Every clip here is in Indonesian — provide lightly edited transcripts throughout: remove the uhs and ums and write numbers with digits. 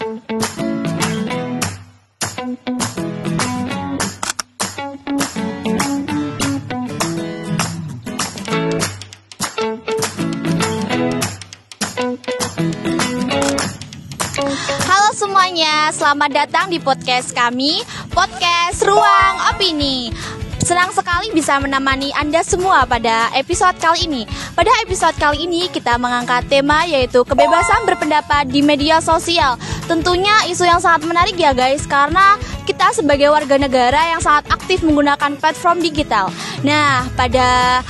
Halo semuanya, selamat datang di podcast kami, Podcast Ruang Opini. Senang sekali bisa menemani Anda semua pada episode kali ini. Pada episode kali ini kita mengangkat tema yaitu kebebasan berpendapat di media sosial. Tentunya isu yang sangat menarik ya guys, karena kita sebagai warga negara yang sangat aktif menggunakan platform digital. Nah, pada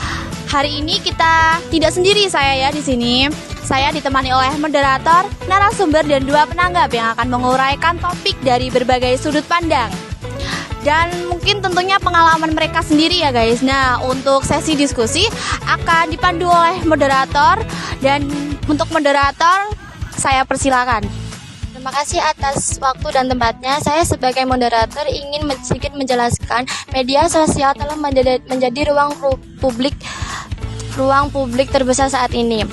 hari ini kita tidak sendiri saya ya di sini. Saya ditemani oleh moderator, narasumber, dan dua penanggap yang akan menguraikan topik dari berbagai sudut pandang. Dan mungkin tentunya pengalaman mereka sendiri ya guys. Nah, untuk sesi diskusi akan dipandu oleh moderator. Dan untuk moderator, saya persilakan. Terima kasih atas waktu dan tempatnya. Saya sebagai moderator ingin sedikit menjelaskan media sosial telah menjadi ruang publik terbesar saat ini.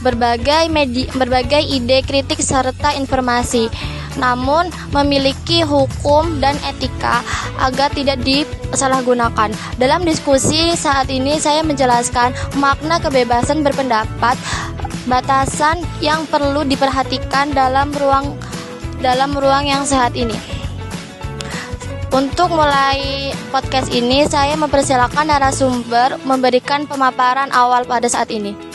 Berbagai ide kritik serta informasi, namun memiliki hukum dan etika agar tidak disalahgunakan. Dalam diskusi saat ini saya menjelaskan makna kebebasan berpendapat, batasan yang perlu diperhatikan dalam ruang yang sehat ini. Untuk mulai podcast ini, saya mempersilakan narasumber memberikan pemaparan awal pada saat ini.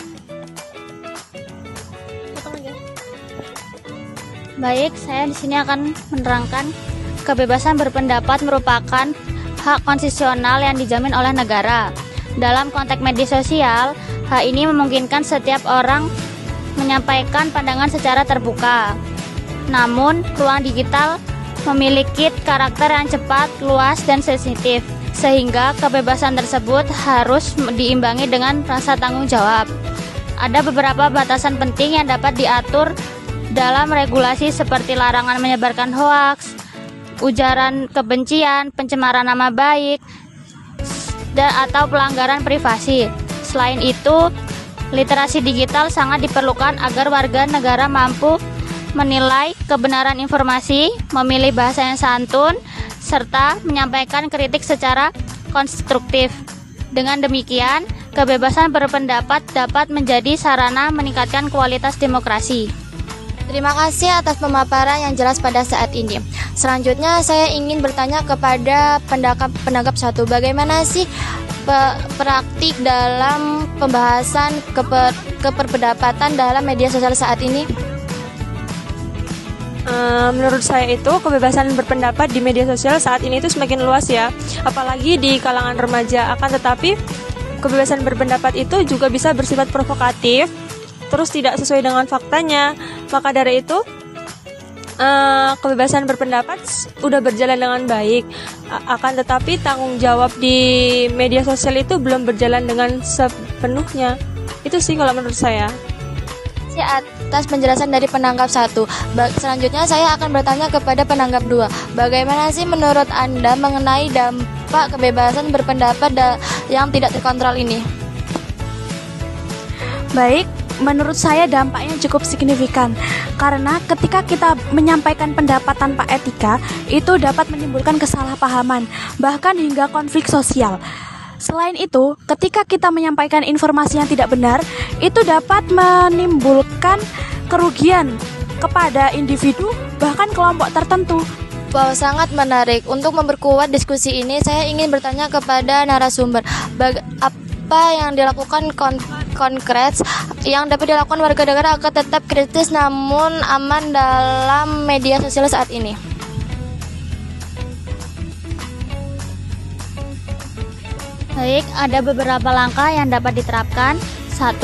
Baik, saya di sini akan menerangkan kebebasan berpendapat merupakan hak konstitusional yang dijamin oleh negara. Dalam konteks media sosial, hak ini memungkinkan setiap orang menyampaikan pandangan secara terbuka. Namun, ruang digital memiliki karakter yang cepat, luas, dan sensitif, sehingga kebebasan tersebut harus diimbangi dengan rasa tanggung jawab. Ada beberapa batasan penting yang dapat diatur dalam regulasi seperti larangan menyebarkan hoaks, ujaran kebencian, pencemaran nama baik, atau pelanggaran privasi. Selain itu, literasi digital sangat diperlukan agar warga negara mampu menilai kebenaran informasi, memilih bahasa yang santun, serta menyampaikan kritik secara konstruktif. Dengan demikian, kebebasan berpendapat dapat menjadi sarana meningkatkan kualitas demokrasi. Terima kasih atas pemaparan yang jelas pada saat ini. Selanjutnya saya ingin bertanya kepada penanggap satu, bagaimana sih praktik dalam pembahasan keberpendapatan dalam media sosial saat ini? Menurut saya itu kebebasan berpendapat di media sosial saat ini itu semakin luas ya, apalagi di kalangan remaja. Akan tetapi kebebasan berpendapat itu juga bisa bersifat provokatif, terus tidak sesuai dengan faktanya. Maka dari itu kebebasan berpendapat udah berjalan dengan baik, akan tetapi tanggung jawab di media sosial itu belum berjalan dengan sepenuhnya. Itu sih kalau menurut saya. Atas penjelasan dari penanggap satu. Selanjutnya saya akan bertanya kepada penanggap dua, bagaimana sih menurut Anda mengenai dampak kebebasan berpendapat yang tidak terkontrol ini? Baik, menurut saya dampaknya cukup signifikan. Karena ketika kita menyampaikan pendapat tanpa etika, itu dapat menimbulkan kesalahpahaman, bahkan hingga konflik sosial. Selain itu, ketika kita menyampaikan informasi yang tidak benar, itu dapat menimbulkan kerugian kepada individu, bahkan kelompok tertentu. Wow, sangat menarik. Untuk memperkuat diskusi ini, saya ingin bertanya kepada narasumber, apa yang dilakukan konkret yang dapat dilakukan warga negara agar tetap kritis namun aman dalam media sosial saat ini? Baik, ada beberapa langkah yang dapat diterapkan. 1.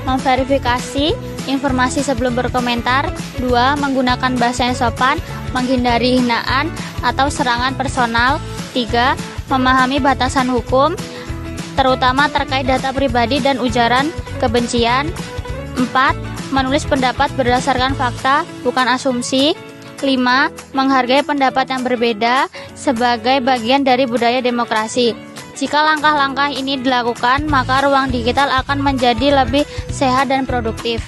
Memverifikasi informasi sebelum berkomentar. 2. Menggunakan bahasa yang sopan, menghindari hinaan atau serangan personal. 3. Memahami batasan hukum, terutama terkait data pribadi dan ujaran kebencian. 4. Menulis pendapat berdasarkan fakta, bukan asumsi. 5. Menghargai pendapat yang berbeda sebagai bagian dari budaya demokrasi. Jika langkah-langkah ini dilakukan, maka ruang digital akan menjadi lebih sehat dan produktif.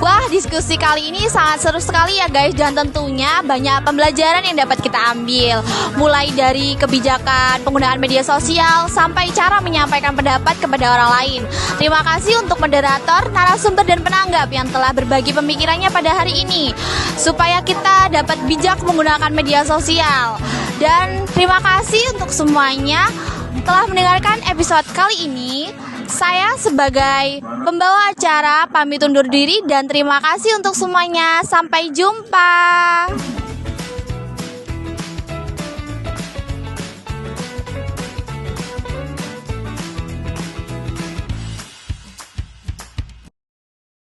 Wah, diskusi kali ini sangat seru sekali ya guys, dan tentunya banyak pembelajaran yang dapat kita ambil. Mulai dari kebijakan penggunaan media sosial sampai cara menyampaikan pendapat kepada orang lain. Terima kasih untuk moderator, narasumber, dan penanggap yang telah berbagi pemikirannya pada hari ini supaya kita dapat bijak menggunakan media sosial. Dan terima kasih untuk semuanya telah mendengarkan episode kali ini. Saya sebagai pembawa acara pamit undur diri dan terima kasih untuk semuanya. Sampai jumpa.